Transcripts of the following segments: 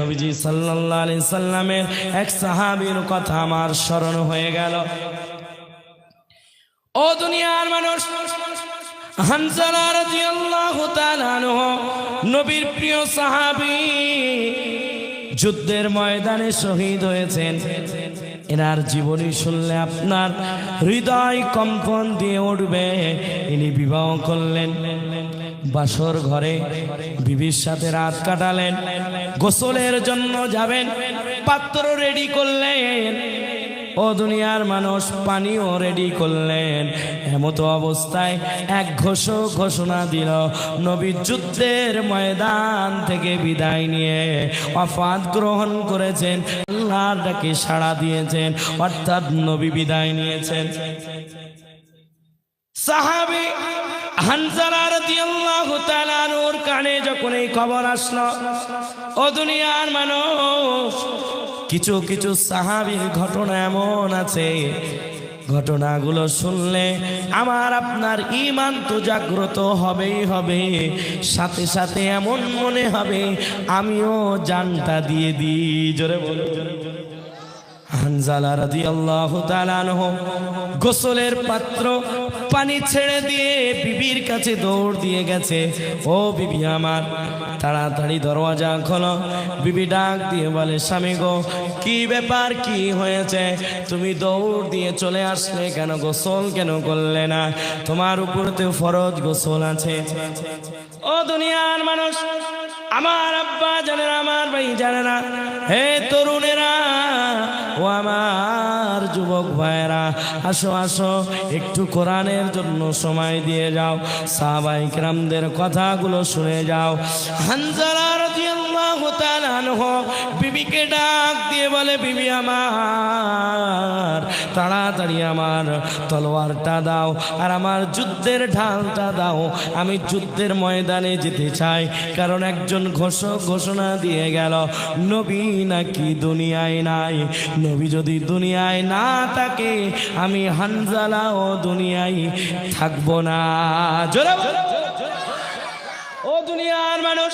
নবীজি সাল্লাল্লাহু আলাইহি সাল্লামের এক সাহাবীর কথা আমার স্মরণ হয়ে গেল। ও দুনিয়ার মানুষ, হানজালা রাদিয়াল্লাহু তাআলা আনহু নবীর প্রিয় সাহাবী, যুদ্ধের ময়দানে শহীদ হয়েছেন। এনার জীবনী শুনলে আপনার হৃদয় কম্পন দিয়ে উঠবে। ইনি বিবাহ করলেন, বাসর ঘরে বিবির সাথে রাত কাটালেন, গোসলের জন্য যাবেন, পাত্র রেডি করলেন, ও দুনিয়ার মানুষ পানিও রেডি করলেন। এমতো অবস্থায় এক ঘোষণা দিল, নবী যুদ্ধের ময়দান থেকে বিদায় নিয়ে ওয়াফাত গ্রহণ করেছেন, আল্লাহর ডাকে সাড়া দিয়েছেন, অর্থাৎ নবী বিদায় নিয়েছেন। সাহাবী হানজালা রাদিয়াল্লাহু তাআলা আনহুর কানে যখন এই খবর আসলো, ও দুনিয়ার মানুষ, কিছু কিছু সাহাবীর ঘটনা এমন আছে, ঘটনাগুলো শুনলে আমার আপনার ঈমান তো জাগ্রত হবেই হবে, সাথে সাথে এমন মনে হবে আমিও জানটা দিয়ে দিই। জোরে বলো। হানজালা রাদিয়াল্লাহু তাআলা আনহু গোসলের পাত্র পানি ছেড়ে দিয়ে বিবির কাছে দৌড় দিয়ে গেছে। ও বিবি আমার, তাড়াতাড়ি দরওয়াজা খোলো। বিবি ডাক দিয়ে বলে, স্বামী গো, কি ব্যাপার, কি হয়েছে? তুমি দৌড় দিয়ে চলে আসলে কেন? গোসল কেন করলে না? তোমার উপর তো ফরজ গোসল আছে। ও দুনিয়ার মানুষ, আমার আব্বা জানে না, আমার ভাই জানে না, হে তরুণেরা, ও আমার যুবক ভাইরা, আসো আসো, একটু কোরআনের জন্য সময় দিয়ে যাও, সাহাবায়ে কেরামদের কথাগুলো শুনে যাও। হানজালা রাদিয়াল্লাহু তাআলা আনহু বিবিকে ডাক দিয়ে বলে, বিবি আমার, তাড়াতাড়ি আমার তলোয়ারটা দাও আর আমার যুদ্ধের ঢালটা দাও, আমি যুদ্ধের ময়দানে যেতে চাই। কারণ একজন ঘোষণা দিয়ে গেল, নবী নাকি দুনিয়ায় নাই। নবী যদি দুনিয়ায় না থাকে, আমি হানজালা ও দুনিয়ায় থাকবো না। জোরে বলো। ও দুনিয়ার মানুষ,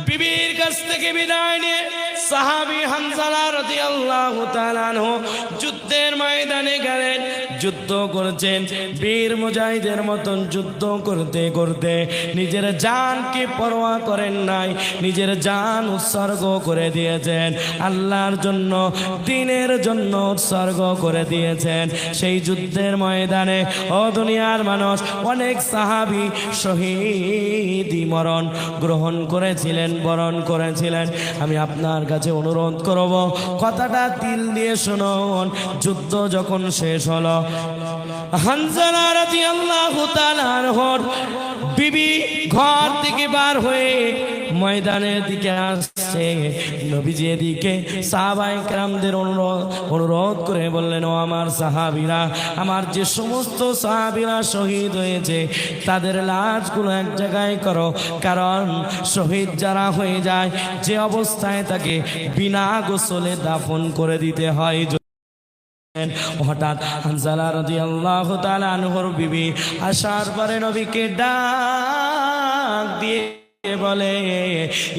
বিবির কাছ থেকে বিদায় নিয়ে সাহাবী হানজালা রাদিয়াল্লাহু তাআলা আনহু যুদ্ধের ময়দানে গেলেন, যুদ্ধ করছেন, বীর মুজাহিদের মতন যুদ্ধ করতে করতে নিজের জানকে পরোয়া করেন নাই, নিজের জান উৎসর্গ করে দিয়েছেন, আল্লাহর জন্য, দ্বীনের জন্য উৎসর্গ করে দিয়েছেন। সেই যুদ্ধের ময়দানে, ও দুনিয়ার মানুষ, অনেক সাহাবী শহীদি মরণ গ্রহণ করেছিলেন, বরণ করেছিলেন। আমি আপনার কাছে অনুরোধ করব, কথাটা দিল দিয়ে শুনুন। যুদ্ধ যখন শেষ হলো, হানজালা রাদিয়াল্লাহু তাআলা আনহুর বিবি ঘর থেকে বার হয়ে ময়দানের দিকে আসছে। নবীজি এদিকে সাহাবায়ে কেরামদের অনুরোধ করে বললেন, ও আমার সাহাবীরা, আমার যে সমস্ত সাহাবীরা শহীদ হয়েছে তাদের লাশগুলো এক জায়গায় করো, কারণ শহীদ যারা হয়ে যায়, যে অবস্থায় তাকে বিনা গোসলে দাফন করে দিতে হয়। হঠাৎ হানজালা রাদিয়াল্লাহু তাআলা আনহুর বিবি আসার পরে নবীকে ডাক দিয়ে বলে,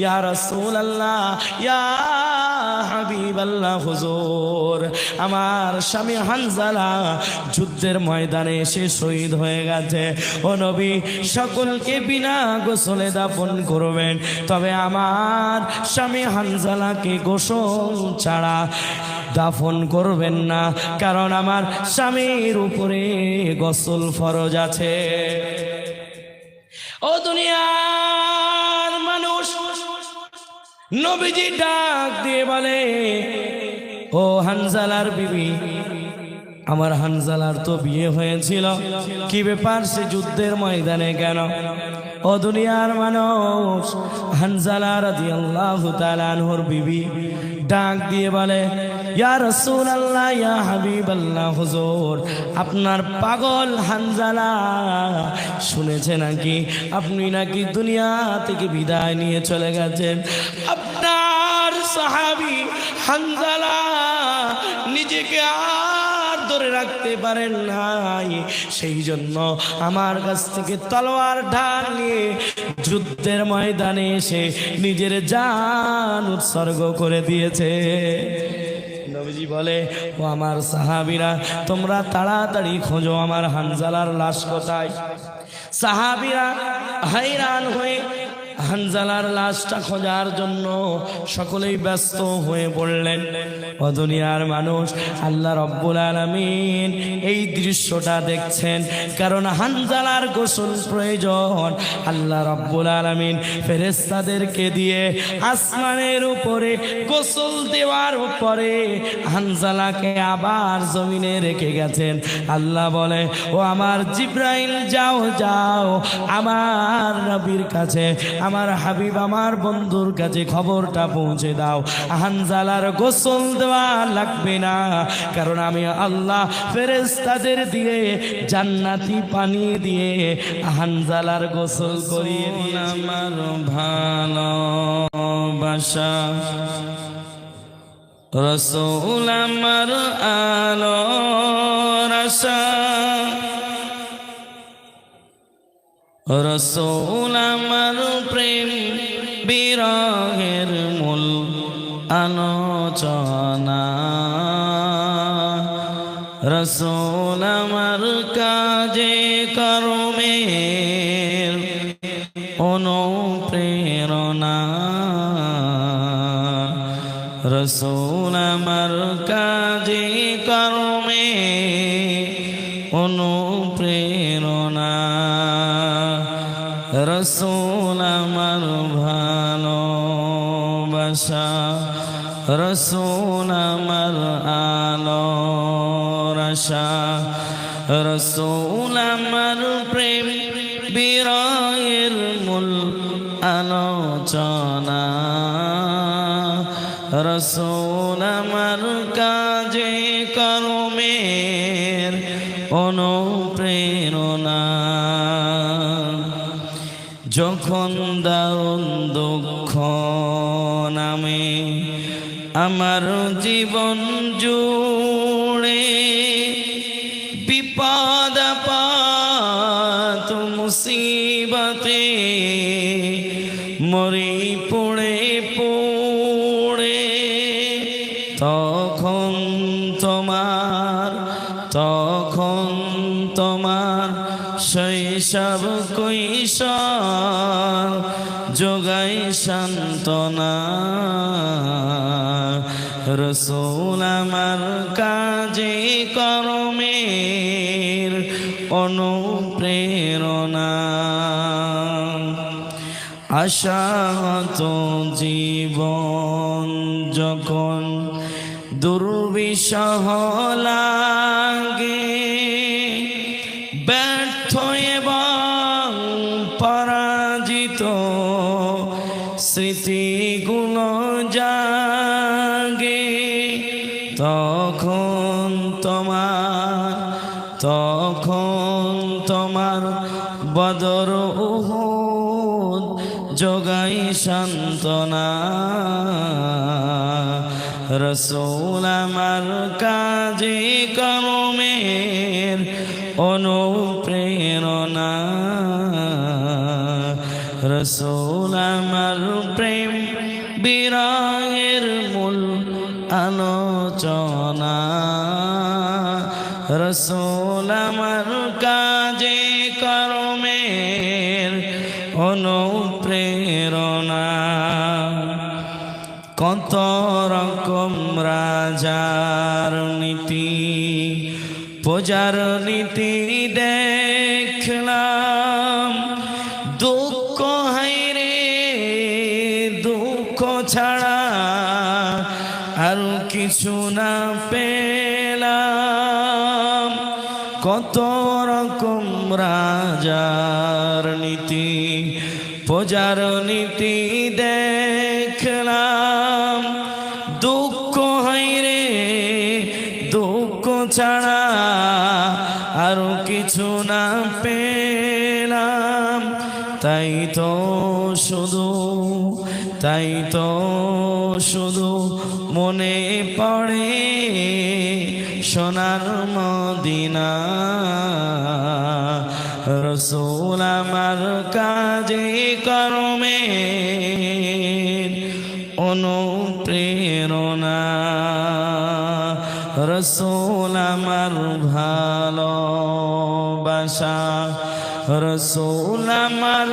ইয়া রাসূলুল্লাহ, ইয়া হাবিবাল্লাহ, হুজুর, আমার স্বামী হানজালা যুদ্ধের ময়দানে এসে শহীদ হয়ে গেছে। ও নবী, সকলকে বিনা গোসলে দাফন করবেন, তবে আমার স্বামী হানজালাকে গোসল ছাড়া দাফন করবেন না, কারণ আমার স্বামীর উপরে গোসল ফরজ আছে। ও দুনিয়ার মানুষ, নবীজি ডাক দিয়ে বলে, ও হানজালার বিবি, আমার হানজালার তো বিয়ে হয়েছিল, কি ব্যাপার, সে যুদ্ধের ময়দানে কেন? ও দুনিয়ার মানুষ, হানজালা রাদিয়াল্লাহু তাআলা আনহুর বিবি ডাক দিয়ে বলে, ইয়া রাসূলুল্লাহ, ইয়া হাবিবাল্লাহ, হুজুর, আপনার পাগল হানজালা শুনেছে নাকি আপনি নাকি দুনিয়া থেকে বিদায় নিয়ে চলে গেছেন? আপনার সাহাবী হানজালা নিজেকে আর ধরে রাখতে পারেন নাই, সেই জন্য আমার কাছ থেকে তলোয়ার ঢাল নিয়ে যুদ্ধের ময়দানে এসে নিজের জান উৎসর্গ করে দিয়েছে। নবীজি বলে, ও আমার সাহাবীরা, তোমরা তাড়াতাড়ি খোঁজো আমার হানজালার লাশ কোথায়। সাহাবীরা হায়রান হয়ে হানজালার লাশটা খোঁজার জন্য সকলেই ব্যস্ত হয়ে পড়লেন। ও দুনিয়ার মানুষ, আল্লাহ রাব্বুল আলামিন এই দৃশ্যটা দেখছেন, কারণ হানজালার গোসল প্রয়োজন। আল্লাহ রাব্বুল আলামিন ফেরেশতাদেরকে দিয়ে আসমানের উপরে গোসল দেওয়ার পরে হানজালাকে আবার জমিনে রেখে গেছেন। আল্লাহ বলে, ও আমার জিব্রাইল, যাও যাও আমার নবীর কাছে, আমার হাবিব, আমার বন্ধুর কাছে খবরটা পৌঁছে দাও, হানজালার গোসল দেওয়া লাগবে না, কারণ আমি আল্লাহ ফেরেশতাদের দিয়ে জান্নাতি পানি দিয়ে হানজালার গোসল করিয়ে দিই। আমার ভালোবাসা রাসূল, আমার আলোর আশা রাসূল, আমার প্রেম বিরহের মূল আলোচনা, রাসূল আমার কাজে কর্মের অনুপ্রেরণা, রাসূল আমার কাজে কর্মে অনুপ্রেরণা, রাসূল আমার ভালোবাসা, রাসূল আমার আলোর আশা, রাসূল আমার প্রেম বিরহের মূল আলোচনা, রাসূল আমার কাজে কর্মের অনুপ্রেরণা। যখন দারুণ দুঃখ নামে আমার জীবন জুড়ে, বিপদ আপদ মুসিবতে মরি পড়ে পড়ে, তখন তোমার শৈশব কৈশোর যোগাই সান্ত্বনা, রাসূল আমার কাজে কর্মের অনুপ্রেরণা। আশাহত জীবন যখন দুর্বিষহ লাগে, ব্যর্থ এবং পরাজিত স্মৃতিগুলো জাগে, তখন তোমার বদর উহুদ যোগাই সান্ত্বনা, রাসূল আমার কাজে কর্মের অনুপ্রেরণা, রাসূল আমার প্রেম বিরহের মূল আলোচনা, রাসূল আমার কাজে কর্মের অনুপ্রেরণা। কত রকম রাজার নীতি পূজার নীতি দেখলাম, দুঃখ হায়রে দুঃখ ছাড়া আর কিছু না পেলাম। কত রকম রাজার নীতি পূজার নীতি দেখলাম, দুঃখ হায়রে দুঃখ ছাড়া আর কিছু না পেলাম। তাই তো শুধু মনে পড়ে সোনার মদিনা রসূল আমার কাজে কর্মে অনুপ্রেরণা রসূল আমার ভালোবাসা রসূল আমার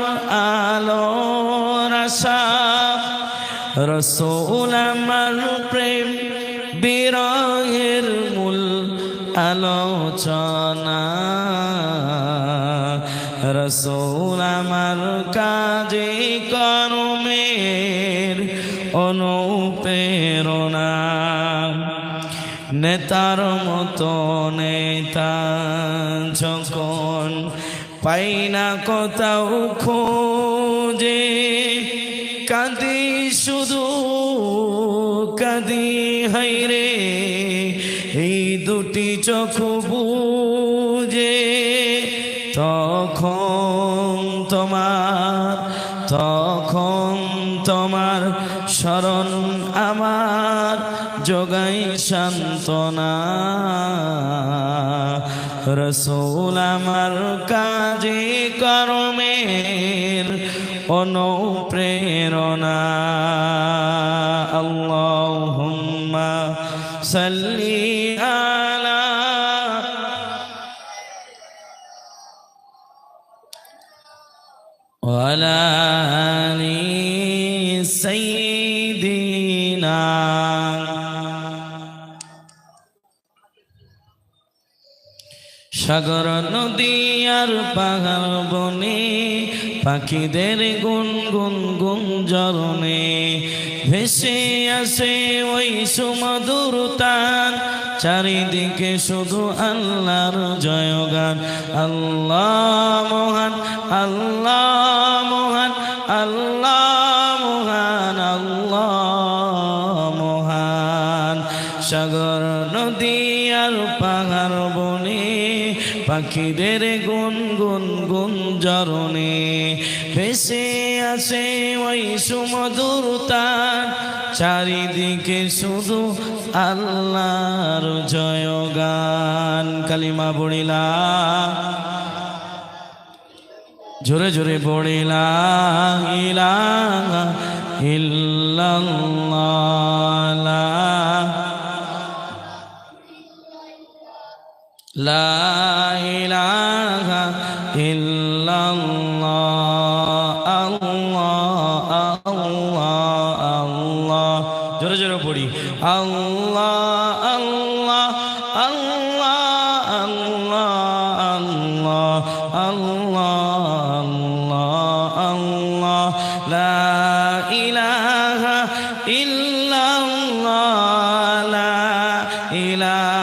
আলোর আশা রসূল আমার প্রেম বিরহের মূল আলোচনা রসূল আমার কাজে কর্মের অনুপ্রেরণা নেতার মতো নেতা যখন পাই না কোথাও খোঁজে কাঁদি শুধু কাঁদি হায়রে এই দুটি চোখ বুজে তখন তোমার শরণ আমার যোগাই সান্ত্বনা রসূল আমার কাজে কর্মের অনুপ্রেরণা আল্লাহুম্মা সাল্লি আলা ওয়ালা আলি সাইয়্যিদিনা সাগর নদী আর পাহাড় বনে পাখিদের গুনগুন গুঞ্জরণে ভেসে আসে ওই সুমধুর তান চারিদিকে শুধু আল্লাহর জয়গান আল্লাহ মহান আল্লাহ মহান আল্লাহ মহান আল্লাহ মহান সাগর নদী আর পাহাড় বনে পাখিদের গুনগুন গুঞ্জরণে ভেসে আসে ওই সুমধুর তান চারিদিকে শুধু আল্লাহর জয়গান কালিমা পড়িলা জোরে জোরে পড়িলা ইলাহা ইল্লাল্লাহ লা ইলাহা ইল্লাল্লাহ আল্লাহ আল্লাহ আল্লাহ জোরে জোরে পড়ি আল্লাহ আল্লাহ আল্লাহ আল্লাহ আল্লাহ আল্লাহ আল্লাহ লা ইলাহা ইল্লাল্লাহ লা ইলাহা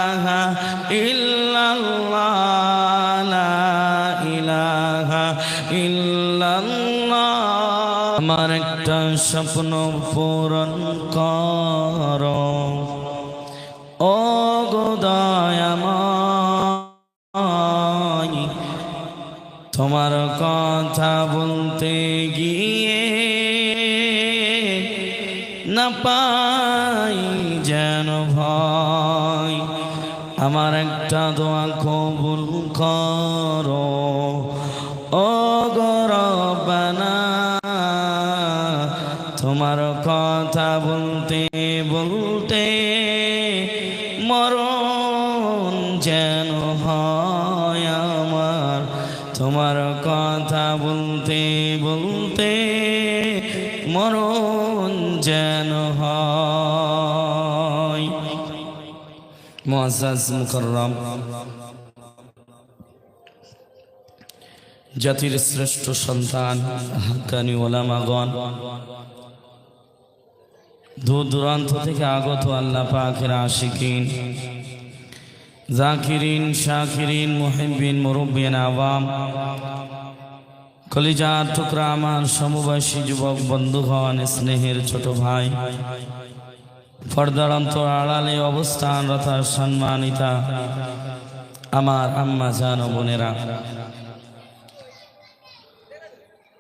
আমার একটা স্বপ্ন পূরণ কর ও গো দয়াময় তোমার কথা বলতে গিয়ে না পাই যেন ভয় আমার একটা দোয়া কবুল করো ও গো রব্বানা তোমার কথা বলতে বলতে মরণ যেন হয় আমার তোমার কথা বলতে বলতে মরণ যেন হয় মুআজ্জাজ মুকাররম জাতির শ্রেষ্ঠ সন্তান হাক্কানি ওলামাগণ দূর দূরান্ত থেকে আগত আল্লাহ পাকের আশিকিন জাকিরিন শাকিরিন মুহিব্বিন মুরব্বিন আওয়াম কলিজার টুকরা আমার সমবয়সী যুবক বন্ধুগণ স্নেহের ছোট ভাই পর্দার অন্তর আড়ালে অবস্থানরত সম্মানিতা আমার আম্মা জান ও বোনেরা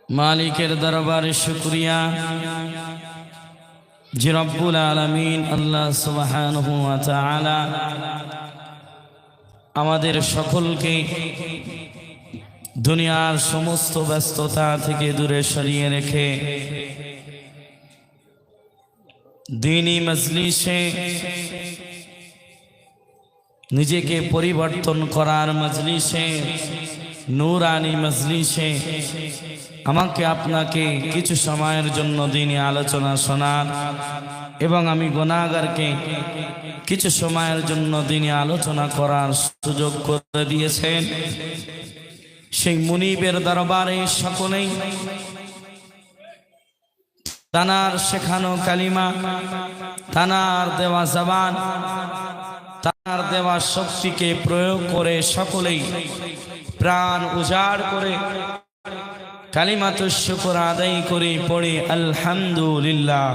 মালিকের দরবারে শুকরিয়া যে রব্বুল আলামিন আল্লাহ সুবহানাহু ওয়া তাআলা আমাদের সকলকে দুনিয়ার সমস্ত ব্যস্ততা থেকে দূরে সরিয়ে রেখে দ্বীনি মজলিসে নিজেকে পরিবর্তন করার মজলিসে, নূরানি মজলিসে আমাকে আপনাকে কিছু সময়ের জন্য দ্বীনি আলোচনা শোনার এবং আমি গুনাহগারকে কিছু সময়ের জন্য দ্বীনি আলোচনা করার সুযোগ করে দিয়েছেন। সেই মুনিবের দরবারে সকলেই তানার শেখানো কালিমা, তানার দেওয়া জবান, তার দেওয়া শক্তিকে প্রয়োগ করে সকলেই প্রাণ উজাড় করে কালিমাতুশ শুকর আদায় করে পড়ে আলহামদুলিল্লাহ।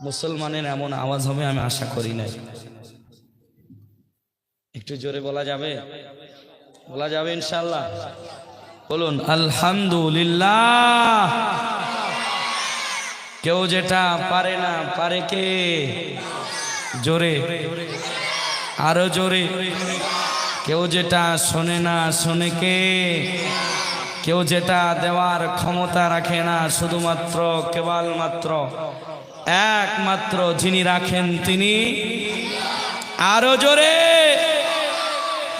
মুসলমানের এমন আওয়াজ হবে আমি আশা করি নাই। একটু জোরে বলা যাবে? বলা যাবে ইনশাআল্লাহ? বলুন আলহামদুলিল্লাহ। কেউ যেটা পারে না, পারে কে? জোরে, আরো জোরে। কেউ যেটা শোনে না, শোনে কে? কেউ যেটা দেওয়ার ক্ষমতা রাখে না, শুধুমাত্র কেবলমাত্র একমাত্র যিনি রাখেন তিনি। আরো জোরে।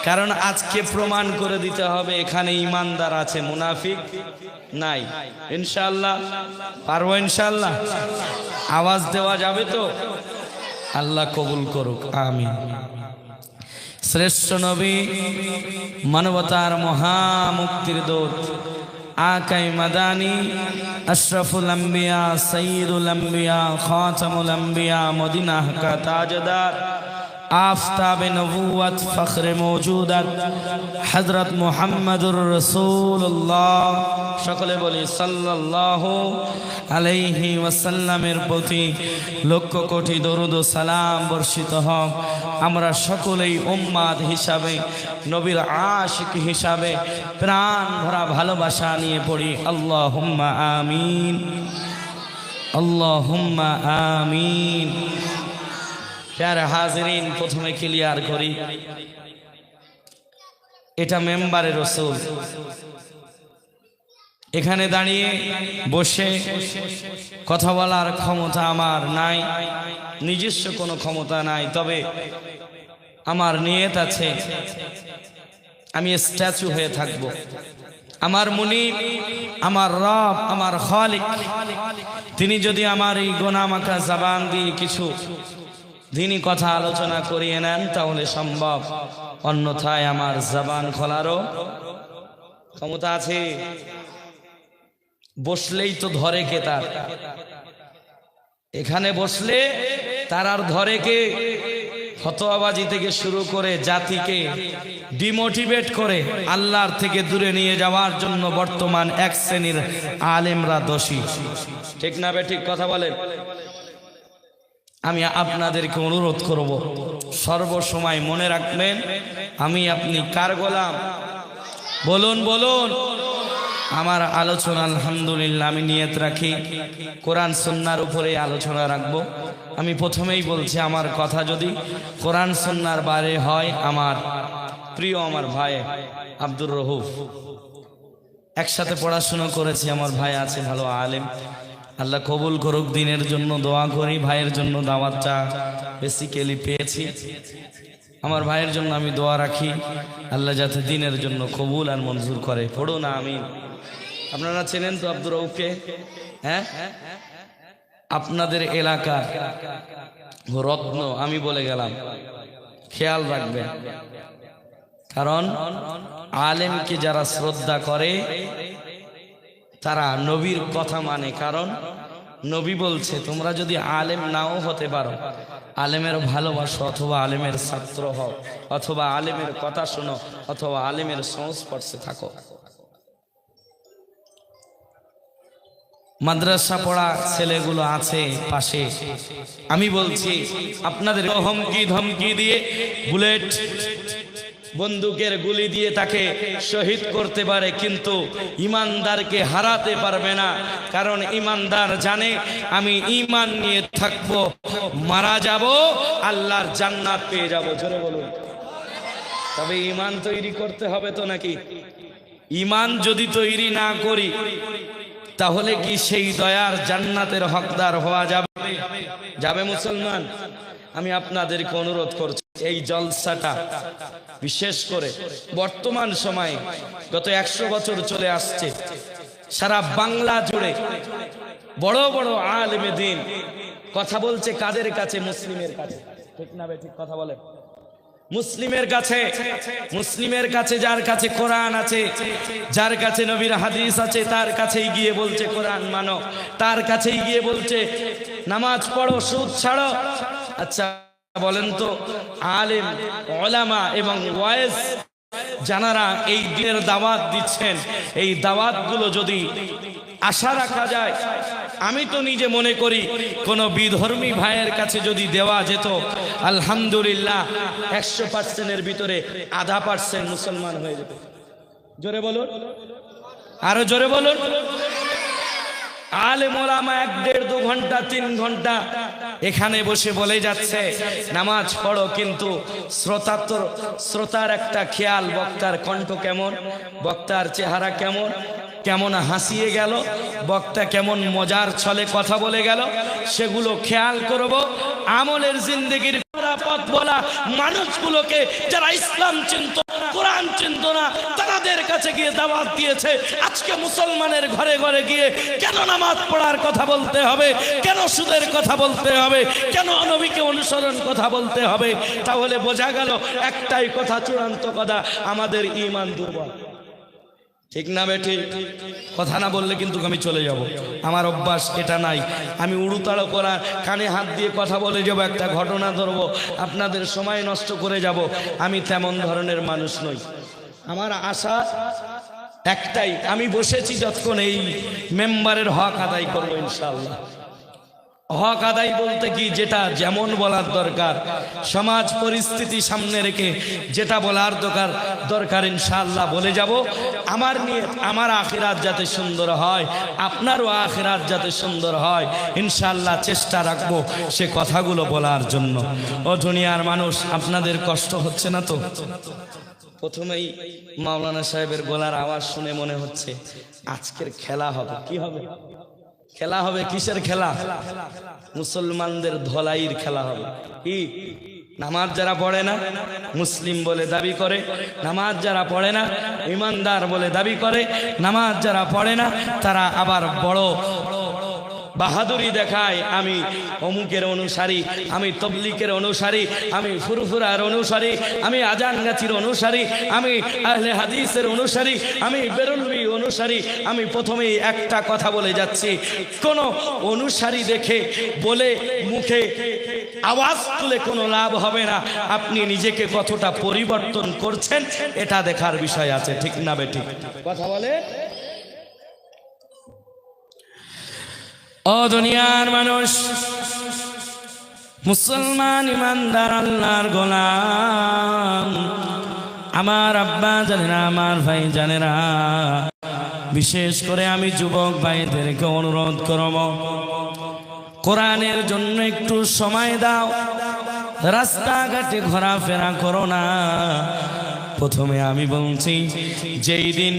কারণ আজকে প্রমাণ করে দিতে হবে এখানে ইমানদার আছে, মুনাফিক নাই। ইনশাআল্লাহ পারবো? ইনশাআল্লাহ আওয়াজ দেওয়া যাবে তো? আল্লাহ কবুল করুক, আমিন। শ্রেষ্ঠ নবী, মানবতার মহামুক্তির দূত, আকাই মাদানী, আশরাফুল আম্বিয়া, সাইয়্যিদুল আম্বিয়া, খাতামুল আম্বিয়া, মদিনা কা তাজদার, আফতাবে নবুয়ত, ফখরে মওজুদাত, হযরত মুহাম্মদুর রাসূলুল্লাহ, সকলে বলি সাল্লাল্লাহু আলাইহি ওয়াসাল্লামের প্রতি লক্ষ কোটি দরুদ ও সালাম বর্ষিত হোক। আমরা সকলেই উম্মাত হিসাবে, নবীর আশিক হিসাবে প্রাণ ভরা ভালোবাসা নিয়ে পড়ি আল্লাহুম্মা আমিন, আল্লাহুম্মা আমিন। প্যারা হাজিরিন, প্রথমে ক্লিয়ার করি, এটা মেম্বারে রাসূল। এখানে দাঁড়িয়ে বসে কথা বলার ক্ষমতা আমার নাই, নিজস্ব কোনো ক্ষমতা নাই। তবে আমার নিয়ত আছে, আমি স্ট্যাচু হয়ে থাকব। আমার মুনিব, আমার রব, আমার খালিক, তিনি যদি আমার এই গোনামাখা জবান দিয়ে কিছু দ্বীনি কথা আলোচনা করিয়ে নেন তাহলে সম্ভব, অন্যথায় আমার জবান খোলারও ক্ষমতা আছে। বসলেই তো ধরে কে তার? এখানে বসলে তার আর ধরে কে? ফতোয়াবাজি থেকে শুরু করে জাতিকে ডিমোটিভেট করে আল্লাহর থেকে দূরে নিয়ে যাওয়ার জন্য বর্তমান এক শ্রেণীর আলেমরা দোষী। ঠিক না বে? ঠিক কথা বলেন। আমি আপনাদেরকে অনুরোধ করব, সর্বসময় মনে রাখবেন আমি আপনি কার গোলাম? বলুন বলুন। আমার আলোচনা আলহামদুলিল্লাহ আমি নিয়ত রাখি কোরআন সুন্নাহর উপরে আলোচনা রাখবো। আমি প্রথমেই বলছি, আমার কথা যদি কোরআন সুন্নাহর বাইরে হয়, আমার প্রিয় আমার ভাই আব্দুর রউফ, একসাথে পড়াশোনা করেছি, আমার ভাই আছে ভালো আলেম, আল্লাহ কবুল করুক। দিনের জন্য দোয়া করি, ভাইয়ের জন্য দাওয়াতটা বেসিক্যালি পেয়েছি, আমার ভাইয়ের জন্য আমি দোয়া রাখি, আল্লাহ যাতে দিনের জন্য কবুল আর মঞ্জুর করে। পড়ো না আমিন। আপনারা চেনেন তো আব্দুর রউফকে? হ্যাঁ, আপনাদের এলাকার রত্ন আমি বলে গেলাম, খেয়াল রাখবেন। কারণ আলেমকে যারা শ্রদ্ধা করে তারা নবীর কথা মানে। কারণ নবী বলছে, তোমরা যদি আলেম নাও হতে পারো, আলেমের ভালোবাসো, অথবা আলেমের ছাত্র হও, অথবা আলেমের কথা শোনো, অথবা আলেমের সংস্পর্শে থাকো। মাদ্রাসা পড়া ছেলেগুলো আছে পাশে, আমি বলছি আপনাদের হুমকি ধমকি দিয়ে বুলেট বন্দুকের গুলি দিয়ে তাকে শহীদ করতে পারে, কিন্তু ইমানদারকে হারাতে পারবে না। কারণ ইমানদার জানে আমি ঈমান নিয়ে থাকবো, মারা যাব, আল্লাহর জান্নাত পেয়ে যাব। জোরে বলুন। তবে ঈমান তৈরি করতে হবে তো নাকি? ঈমান যদি তৈরি না করি তাহলে কি সেই দয়ার জান্নাতের হকদার হওয়া যাবে? যাবে মুসলমান? আমি আপনাদেরকে অনুরোধ করছি, এই জলসাটা বিশেষ করে বর্তমান সময়ে গত 100 বছর চলে আসছে, সারা বাংলা জুড়ে বড় বড় আলেমে দ্বীন কথা বলছে কাদের কাছে? মুসলিমের কাছে। ঠিক না বে ঠিক কথা বলে? মুসলিমের কাছে। মুসলিমের কাছে, যার কাছে কোরআন আছে, যার কাছে নবীর হাদিস আছে, তার কাছেই গিয়ে বলছে কোরআন মানো, তার কাছেই গিয়ে বলছে নামাজ পড়ো, সুদ ছাড়ো। আচ্ছা বলেন তো, আলেম ওলামা এবং ওয়াইজ যারা এই দিনের দাওয়াত দিচ্ছেন, এই দাওয়াতগুলো যদি আশা রাখা যায়, আমি তো নিজে মনে করি কোন বিধর্মী ভাইয়ের কাছে যদি দেওয়া যেত, আলহামদুলিল্লাহ 100%-এর ভিতরে 0.5% মুসলমান হয়ে যেত। জোরে বলুন, আরো জোরে বলুন। আলেম ওলামা 1-1.5-2 ঘন্টা 3 ঘন্টা এখানে বসে বলে যাচ্ছে নামাজ পড়ো, কিন্তু শ্রোতার একটা খেয়াল, বক্তার কণ্ঠ কেমন, বক্তার চেহারা কেমন, কেমন হাসিয়ে গেল, বক্তা কেমন মজার ছলে কথা বলে গেল, সেগুলো খেয়াল করব। আমলের জিন্দেগির পথ বলা মানুষগুলোকে, যারা ইসলাম চিনত, কোরআন চিনত না, তাদের কাছে গিয়ে দাওয়াত দিয়েছে। আজকে মুসলমানের ঘরে ঘরে গিয়ে কেন নামাজ পড়ার কথা বলতে হবে, কেন সুদের কথা বলতে হবে, কেন নবীকে অনুসরণ কথা বলতে হবে? তাহলে বোঝা গেল একটাই কথা, চূড়ান্ত কথা, আমাদের ঈমান দুর্বল। ঠিক না বেঠি? কথা না বললে কিন্তু আমি চলে যাব, আমার অভ্যাস এটা নাই। আমি উড়ুতাড়ো করা কানে হাত দিয়ে কথা বলে যাব, একটা ঘটনা ধরবো, আপনাদের সময় নষ্ট করে যাব। আমি তেমন ধরনের মানুষ নই। আমার আশা একটাই, আমি বসেছি যতক্ষণ এই মেম্বারের হক আদায় করবো ইনশাআল্লাহ। হক আদায় বলতে কি, যেটা যেমন বলার দরকার, সমাজ পরিস্থিতি সামনে রেখে যেটা বলার দরকার ইনশাআল্লাহ বলে যাব। আমার নিয়ে আমার আখিরাত যাতে সুন্দর হয়, আপনারও আখিরাত যাতে সুন্দর হয়, ইনশাআল্লাহ চেষ্টা রাখবো সে কথাগুলো বলার জন্য। ও দুনিয়ার মানুষ, আপনাদের কষ্ট হচ্ছে না তো? প্রথমেই মাওলানা সাহেবের গলার আওয়াজ শুনে মনে হচ্ছে আজকের খেলা হবে। কি হবে? খেলা হবে। কিসের খেলা? মুসলমানদের ধলাইয়ের খেলা হবে। কি? নামাজ যারা পড়ে না মুসলিম বলে দাবি করে, নামাজ যারা পড়ে না ইমানদার বলে দাবি করে, নামাজ যারা পড়ে না তারা আবার বড় বাহাদুরি দেখায়, আমি অমুকের অনুসারী, আমি তবলিকের অনুসারী, আমি ফুরফুরার অনুসারী, আমি আজান গাছির অনুসারী, আমি আহলে হাদিসের অনুসারী, আমি বেরলভী অনুসারী। আমি প্রথমেই একটা কথা বলে যাচ্ছি, কোন অনুসারী দেখে বলে মুখে আওয়াজ তুলে কোনো লাভ হবে না। আপনি নিজেকে কতটা পরিবর্তন করছেন এটা দেখার বিষয় আছে। ঠিক না বেঠিক? কথা বলে। ও দুনিয়ার মানুষ, মুসলমান ইমানদার আল্লাহর গোলাম, আমার আব্বা জানেরা, আমার ভাই জানেরা, বিশেষ করে আমি যুবক ভাইদেরকে অনুরোধ করব, কোরআনের জন্য একটু সময় দাও। রাস্তাঘাটে ঘোরাফেরা করো না। প্রথমে আমি বলছি, যেই দিন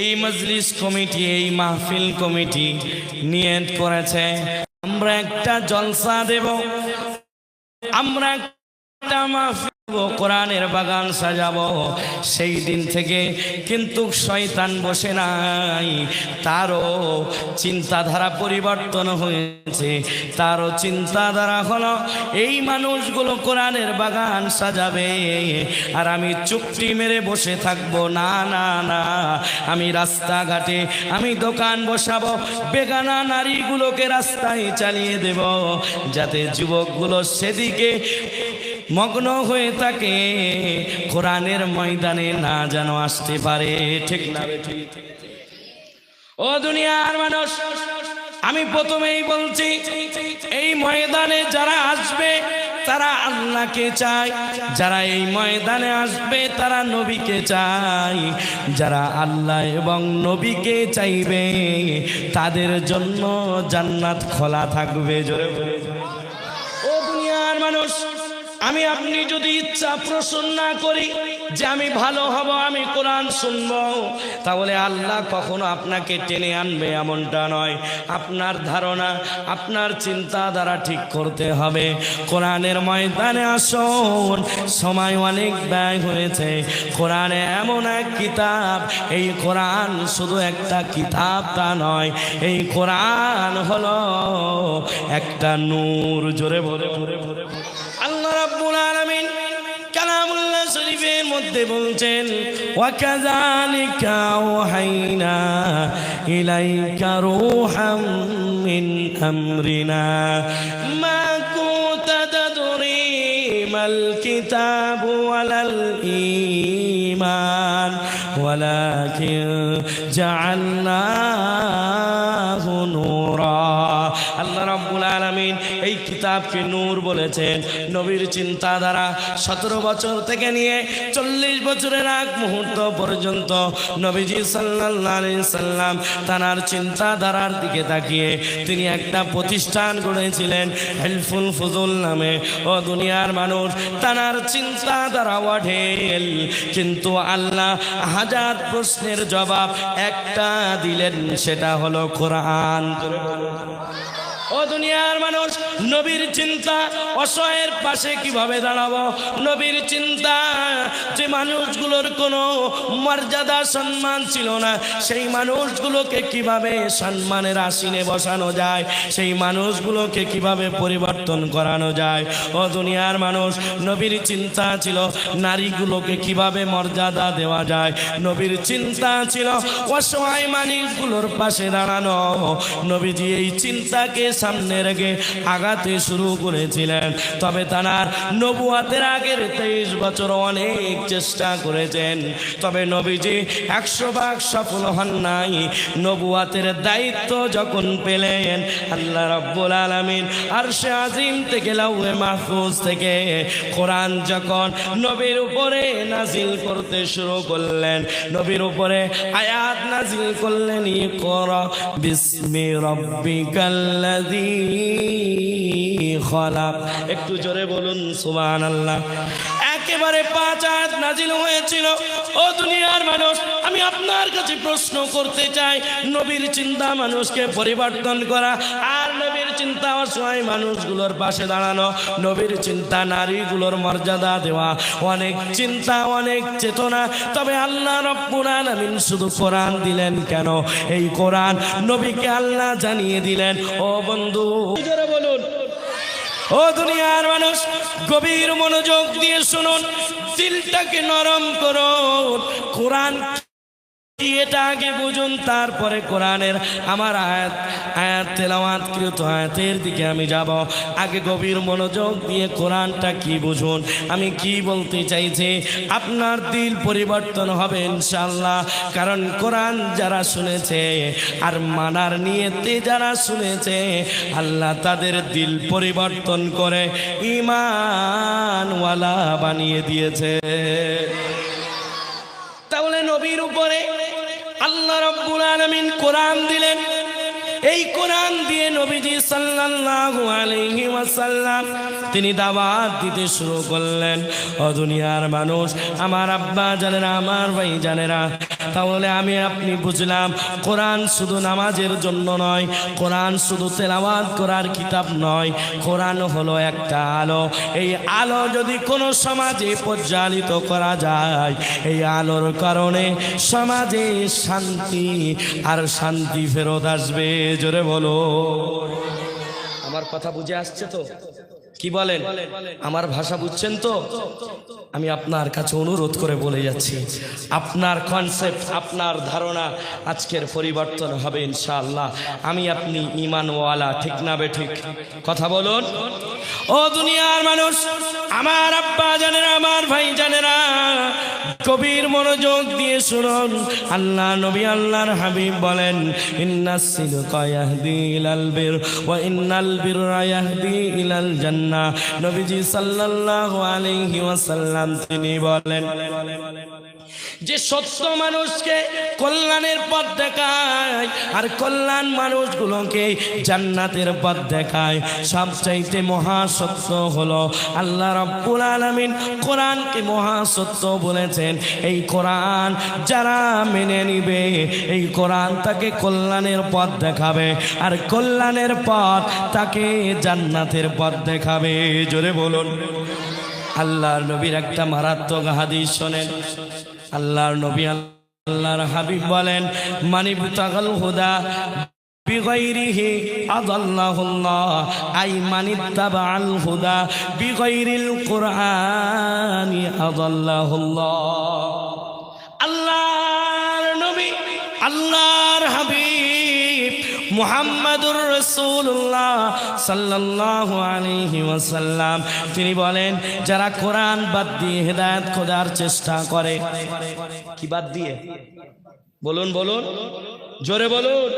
এই মজলিস কমিটি, এই মাহফিল কমিটি নিয়ত করেছে আমরা একটা জলসা দেব, আমরা একটা মাহফিল কোরআনের বাগান সাজাবো, সেই দিন থেকে কিন্তু শয়তান বসে নাই, তারও চিন্তাধারা পরিবর্তন হয়েছে। তারও চিন্তাধারা হলো এই মানুষগুলো কোরআনের বাগান সাজাবে আর আমি চুক্তি মেরে বসে থাকবো। না না না, আমি রাস্তাঘাটে আমি দোকান বসাবো, বেগানা নারীগুলোকে রাস্তায় চালিয়ে দেব, যাতে যুবকগুলো সেদিকে মগ্ন হয়ে থাকে, কোরআনের ময়দানে না যেন আসতে পারে। ঠিক না? ও দুনিয়ার মানুষ, আমি প্রথমেই বলছি, এই ময়দানে যারা আসবে তারা আল্লাহকে চায়, যারা এই ময়দানে আসবে তারা নবীকে চায়, যারা আল্লাহ এবং নবীকে চাইবে তাদের জন্য জান্নাত খোলা থাকবে। জোরে বলে ও দুনিয়ার মানুষ, আমি আপনি যদি ইচ্ছা পোষণ না করি যে আমি ভালো হব, আমি কোরআন শুনবো, তাহলে আল্লাহ কখনো আপনাকে টেনে আনবে এমনটা নয়। আপনার ধারণা, আপনার চিন্তাধারা ঠিক করতে হবে। কোরআনের ময়দানে আসুন, সময় অনেক ব্যয় হয়েছে। কোরআনে এমন এক কিতাব, এই কোরআন শুধু একটা কিতাব তা নয়, এই কোরআন হলো একটা নূর। জোরে ভরে ভরে ভরে আল্লাহ রাব্বুল আলামিন কালামুল্লাহ শরীফের মধ্যে বলছেন, ওয়াকাযালিকা আওহাইনা ইলাইকা রূহাম মিন আমরিনা মা কুনতা তাদরি মাল কিতাবু ওয়ালাল ঈমান ওয়ালাকিন জাআলনাহু নূরা। আল্লাহ রাব্বুল আলামিন এই কিতাবকে নূর বলেছেন। নবীর চিন্তাধারা 17 বছর থেকে নিয়ে 40 বছরের আগ মুহূর্ত পর্যন্ত নবীজি সাল্লাল্লাহু আলাইহি সাল্লাম তার চিন্তাধারার দিকে তাকিয়ে তিনি একটা প্রতিষ্ঠান গড়েছিলেন হেলফুল ফুজুল নামে। ও দুনিয়ার মানুষ, তার চিন্তাধারা ওয়াঢেল, কিন্তু আল্লাহ হাজার প্রশ্নের জবাব একটা দিলেন, সেটা হলো কোরআন। ও দুনিয়ার মানুষ, নবীর চিন্তা অসহায়ের পাশে কিভাবে দাঁড়াবো, নবীর চিন্তা যে মানুষগুলোর কোনো মর্যাদা সম্মান ছিল না, সেই মানুষগুলোকে কিভাবে সম্মানের আসনে বসানো যায়, সেই মানুষগুলোকে কিভাবে পরিবর্তন করানো যায়। ও দুনিয়ার মানুষ, নবীর চিন্তা ছিল নারীগুলোকে কিভাবে মর্যাদা দেওয়া যায়, নবীর চিন্তা ছিল অসহায় মানুষগুলোর পাশে দাঁড়ানো। নবীজি এই চিন্তাকে সামনে রেখে আগাতে শুরু করেছিলেন। তবে তার নবুয়াতের আগের 23 বছর অনেক চেষ্টা করেছেন, তবে নবীজি 100 ভাগ সফল হন নাই। নবুয়াতের দায়িত্ব যখন পেলেন, আল্লাহ রাব্বুল আলামিন আরশে আজিম থেকে লাউহে মাহফুজ থেকে কোরআন যখন নবীর উপরে নাজিল করতে শুরু করলেন, নবীর উপরে আয়াত নাজিল করলেন, ইকরা বিসমি রাব্বিকাল্লাযী খলাক। একটু জোরে বলুন সুবহানাল্লাহ। একেবারে 5 আয়াত নাজিল হয়েছিল। ও দুনিয়ার মানুষ, আমি আপনার কাছে প্রশ্ন করতে চাই, নবীর চিন্তা মানুষকে পরিবর্তন করা, আর নবীর চিন্তা অসহায় মানুষগুলোর পাশে দাঁড়ানো, নবীর চিন্তা নারীগুলোর মর্যাদা দেওয়া, অনেক চিন্তা, অনেক চেতনা। তবে আল্লাহ রাব্বুল আলামিন শুধু কোরআন দিলেন কেন? এই কোরআন নবীকে আল্লাহ জানিয়ে দিলেন। ও বন্ধু, জোরে বলুন। ও দুনিয়ার মানুষ, গভীর মনোযোগ দিয়ে শুনুন, দিলটাকে নরম করুন। কোরআন এটা আগে বুঝুন, তারপরে কোরআনের আমার আয়াত তেলাওয়াতকৃত আয়াতের দিকে আমি যাব। আগে গভীর মনোযোগ দিয়ে কোরআনটা কি বুঝুন, আমি কি বলতে চাইছি। আপনার দিল পরিবর্তন হবে ইনশাআল্লাহ। কারণ কোরআন যারা শুনেছে আর মানার নিয়তে যারা শুনেছে, আল্লাহ তাদের দিল পরিবর্তন করে ঈমানওয়ালা বানিয়ে দিয়েছে। তাহলে নবীর উপরে আল্লাহ রাব্বুল আলামিন কোরআন দিলেন। এই কোরআন দিয়ে নবীজি সাল্লাল্লাহু আলাইহি ওয়াসাল্লাম তিনি দাওয়াত দিতে শুরু করলেন। ও দুনিয়ার মানুষ, আমার আব্বা জানেরা, আমার ভাই জানেরা, তাহলে আমি আপনি বুঝলাম কোরআন শুধু নামাজের জন্য নয়, কোরআন শুধু তেলাওয়াত করার কিতাব নয়, কোরআন হলো একটা আলো। এই আলো যদি কোনো সমাজে পরিচালিত করা যায়, এই আলোর কারণে সমাজে শান্তি আর শান্তি ফেরত আসবে। জোরে বলো। আমার কথা বুঝে আসছে তো? কি বলেন? আমার ভাষা বুঝছেন তো? আমি আপনার কাছে অনুরোধ করে বলে যাচ্ছি, আপনার কনসেপ্ট, আপনার ধারণা আজকের পরিবর্তন হবে ইনশাআল্লাহ। আমি আপনি ঈমানওয়ালা, ঠিক না বেঠিক? কথা বলুন। ও দুনিয়ার মানুষ, আমার আব্বা জানেরা, আমার ভাই জানেরা, কবির মনোযোগ দিয়ে শুনুন। আল্লাহ নবী আল্লাহর হাবিব বলেন, ইন্নাস সিদকা ইয়াহদি ইলাল বির ওয়া ইন্নাল বিররা ইয়াহদি ইলাল জান্নাহ। নবীজি সাল্লাল্লাহু আলাইহি ওয়াসাল্লাম তিনি বলেন যে সত্য মানুষকে কল্যাণের পথ দেখায় আর কল্যাণ মানুষগুলোকে জান্নাতের পথ দেখায়। সবচাইতে মহাসত্য হলো আল্লাহ রাব্বুল আলামিন কোরআনকে মহাসত্য বলেছেন। এই কোরআন যারা মেনে নিবে, এই কোরআন তাকে কল্যাণের পথ দেখাবে আর কল্যাণের পথ তাকে জান্নাতের পথ দেখাবে। জোরে বলুন। আল্লাহর নবীর একটা মারাত্মক হাদিস শোনেন। আল্লাহর নবী আল্লাহর হাবিব বলেন, মানিবতাগাল হুদা বিগাইরিহি আদাল্লাহুল্লাহ, আই মানিত্তাবাআল হুদা বিগাইরিল কুরআনি আদাল্লাহুল্লাহ। আল্লাহর নবী আল্লাহর হাবিব মুহাম্মাদুর রাসূলুল্লাহ সাল্লাল্লাহু আলাইহি ওয়াসাল্লাম তিনি বলেন, যারা কোরআন বাদ দিয়ে হেদায়েত খোঁজার চেষ্টা করে। কি বাদ দিয়ে? বলুন বলুন, জোরে বলুন।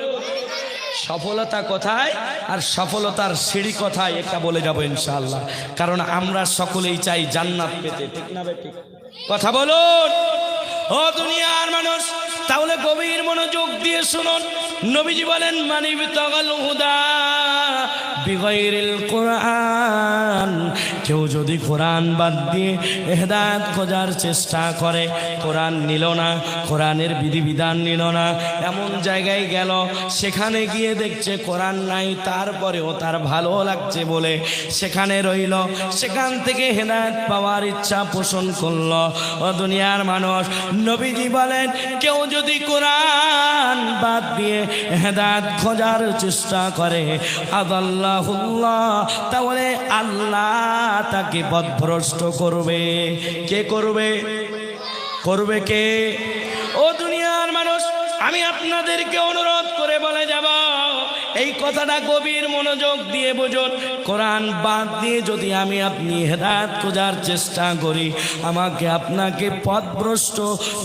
সফলতা কোথায় আর সফলতার সিঁড়ি কোথায় এটা বলে যাব ইনশাআল্লাহ। কারণ আমরা সকলেই চাই জান্নাত পেতে, ঠিক না বেঠিক? কথা বলুন। ও দুনিয়ার মানুষ, তাহলে গভীর মনোযোগ দিয়ে শুনুন। নবীজি বলেন, মানিবতাগাল হুদা বিগাইরিল কুরআন, কেউ যদি কোরআন বাদ দিয়ে হেদায়েত খোঁজার চেষ্টা করে, কোরআন নিল না, কোরআনের বিধিবিধান নিল না, এমন জায়গায় গেল সেখানে গিয়ে দেখছে কোরআন নাই, তারপরেও তার ভালো লাগছে বলে সেখানে রইল, সেখান থেকে হেদায়েত পাওয়ার ইচ্ছা পোষণ করলো। ও দুনিয়ার মানুষ, নবীজি বলেন, কেউ যদি কোরআন বাদ দিয়ে হেদায়েত খোঁজার চেষ্টা করে, আদাল্লাহুল্লাহ, তাহলে আল্লাহ তাকে পথভ্রষ্ট করবে। কে করবে? করবে কে? ও দুনিয়ার মানুষ, আমি আপনাদেরকে অনুরোধ করে বলে যাব, এই কথাটা গভীর মনোযোগ দিয়ে বুঝুন। কোরআন বাদ দিয়ে যদি আমি আপনি হেদায়েত খোঁজার চেষ্টা করি, আমাকে আপনাকে পথভ্রষ্ট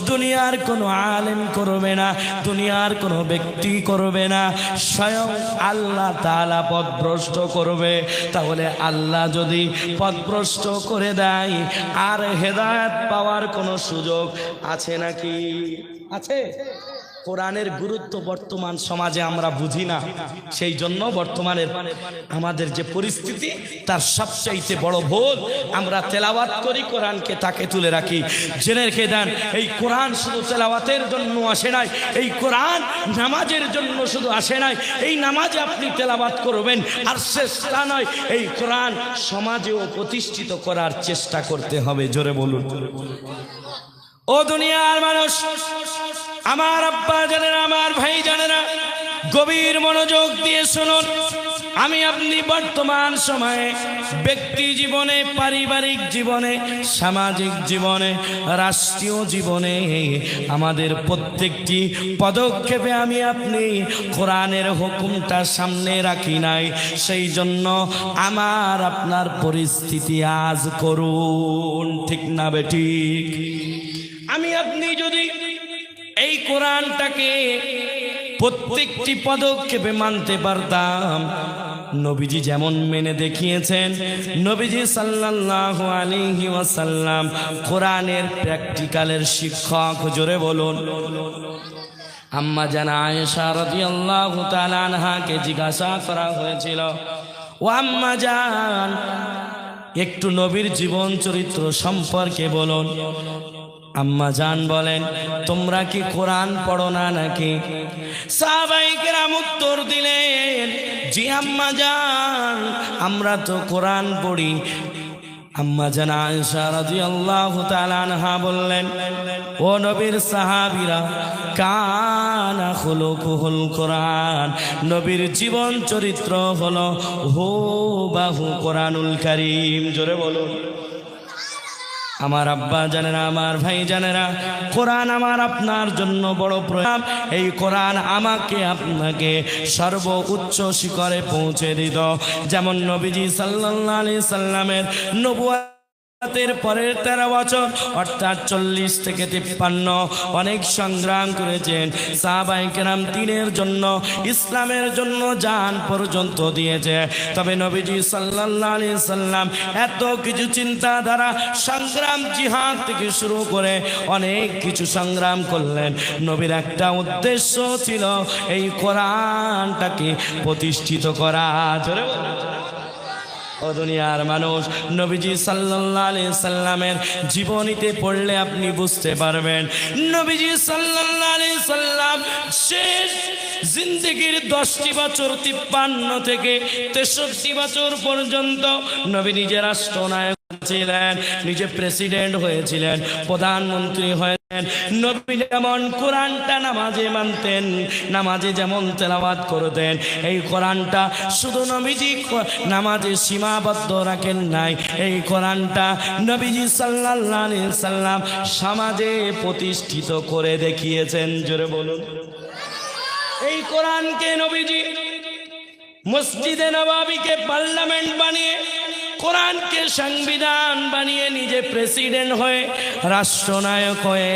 দুনিয়ার কোনো আলেম করবে না, দুনিয়ার কোনো ব্যক্তি করবে না, স্বয়ং আল্লাহ তাআলা পথভ্রষ্ট করবে। তাহলে আল্লাহ যদি পথভ্রষ্ট করে দেয়, আর হেদায়েত পাওয়ার কোনো সুযোগ আছে নাকি? আছে? কোরআনের গুরুত্ব বর্তমান সমাজে আমরা বুঝি না, সেই জন্য বর্তমানের আমাদের যে পরিস্থিতি তার সবচাইতে বড় ভুল, আমরা তেলাওয়াত করি কোরআনকে তাকে তুলে রাখি। জেনে রেখে দেন, এই কোরআন শুধু তেলাওয়াতের জন্য আসে নাই, এই কোরআন নামাজের জন্য শুধু আসে নাই। এই নামাজে আপনি তেলাওয়াত করবেন, আর চেষ্টা নয়, এই কোরআন সমাজেও প্রতিষ্ঠিত করার চেষ্টা করতে হবে। জোরে বলুন। ও দুনিয়ার মানুষ, আমার আব্বা জানেরা, আমার ভাই জানেরা, গভীর মনোযোগ দিয়ে শুনুন। আমি আপনি বর্তমান সময়ে ব্যক্তি জীবনে, পারিবারিক জীবনে, সামাজিক জীবনে, রাষ্ট্রীয় জীবনে আমাদের প্রত্যেকটি পদক্ষেপে আমি আপনি কোরআনের হুকুমটা সামনে রাখি নাই। সেই জন্য আমার আপনার পরিস্থিতি আজ করুন, ঠিক না বেঠিক? আমি আপনি যদি এই কোরআনটাকে প্রত্যেকটি পদক্ষেপে মানতে পারতাম, নবীজি যেমন মেনে দেখিয়েছেন, নবীজি সাল্লাল্লাহু আলাইহি ওয়াসাল্লাম কোরআনের প্র্যাকটিক্যালের শিক্ষক। জোরে বলুন। আম্মা জান আয়েশা রাদিয়াল্লাহু তাআলা আনহাকে জিজ্ঞাসা করা হয়েছিল, ও আম্মা জান, একটু নবীর জীবন চরিত্র সম্পর্কে বলুন। আম্মা জান বলেন, তোমরা কি কোরআন পড়ো না নাকি? সাহাবায়ে কেরাম উত্তর দিলেন, জি আম্মা জান, আমরা তো কোরআন পড়ি। আম্মা জান আয়েশা রাদিয়াল্লাহু তাআলা আনহা বললেন, ও নবীর সাহাবীরা, কানা খুলুকুহুল কোরআন, নবীর জীবন চরিত্র হলো হুবাহু কোরআনুল কারীম। জোরে বলুন। আমার আব্বা জানেরা, আমার ভাই জানেরা, কোরআন আমার আপনার জন্য বড় প্রয়োজন। এই কোরআন আমাকে আপনাকে সর্বোচ্চ শিখরে পৌঁছে দিত। যেমন নবীজি সাল্লাল্লাহু আলাইহি সাল্লামের নবুয়ত পরের 13 বছর অর্থাৎ 40 থেকে 53 অনেক সংগ্রাম করেছেন সাহাবায়ে কেরাম। দ্বীনের জন্য, ইসলামের জন্য জান পর্যন্ত দিয়েছে। তবে নবীজি সাল্লাল্লাহু আলাইহি সাল্লাম এত কিছু চিন্তাধারা, সংগ্রাম, জিহাদ থেকে শুরু করে অনেক কিছু সংগ্রাম করলেন। নবীর একটা উদ্দেশ্য ছিল এই কোরআনটাকে প্রতিষ্ঠিত করা। ও দুনিয়ার মানুষ, নবীজি সাল্লাল্লাহু আলাইহি সাল্লামের জীবনীতে পড়লে আপনি বুঝতে পারবেন, নবীজি সাল্লাল্লাহু আলাইহি সাল্লাম শেষ জিন্দেগির 10টি বছর 53 থেকে 63 বছর পর্যন্ত নবী নিজে রাষ্ট্রনায়ক ছিলেন, নিজে প্রেসিডেন্ট হয়েছিলেন, প্রধানমন্ত্রী হয়েছেন। নবী যেমন কোরআনটা নামাজে মানতেন, নামাজে যেমন তেলাওয়াত করতেন, এই কোরআনটা শুধু নবীজি নামাজে সীমাবদ্ধ রাখেন নাই, এই কোরআনটা নবীজি সাল্লাল্লাহু আলাইহি সাল্লাম সমাজে প্রতিষ্ঠিত করে দেখিয়েছেন। জোরে বলুন। এই কোরআনকে নবীজি মসজিদে নববীকে পার্লামেন্ট বানিয়ে, কোরআনকে সংবিধান বানিয়ে, নিজে প্রেসিডেন্ট হয়ে, রাষ্ট্রনায়ক হয়ে